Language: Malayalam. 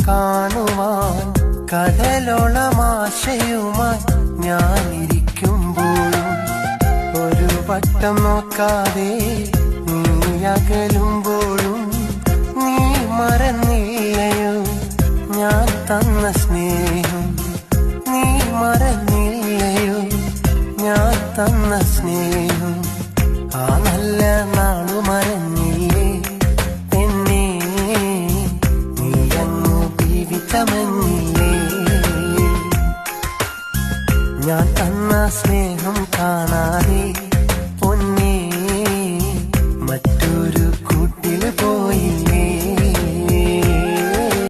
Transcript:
കാണുവാൻ കടലോളമാശയുമായി ഞാനിരിക്കുമ്പോഴും ഒരു വട്ടം നോക്കാതെ നീ അകലുമ്പോഴും നീ മറന്നില്ലയോ ഞാൻ തന്ന സ്നേഹം? നീ മറന്നില്ലയോ ഞാൻ തന്ന സ്നേഹം? ആ നല്ല നാളു മറന്നില്ലേ പെണ്ണേ, നീ അങ്ങു ജീവിതമെന്ന്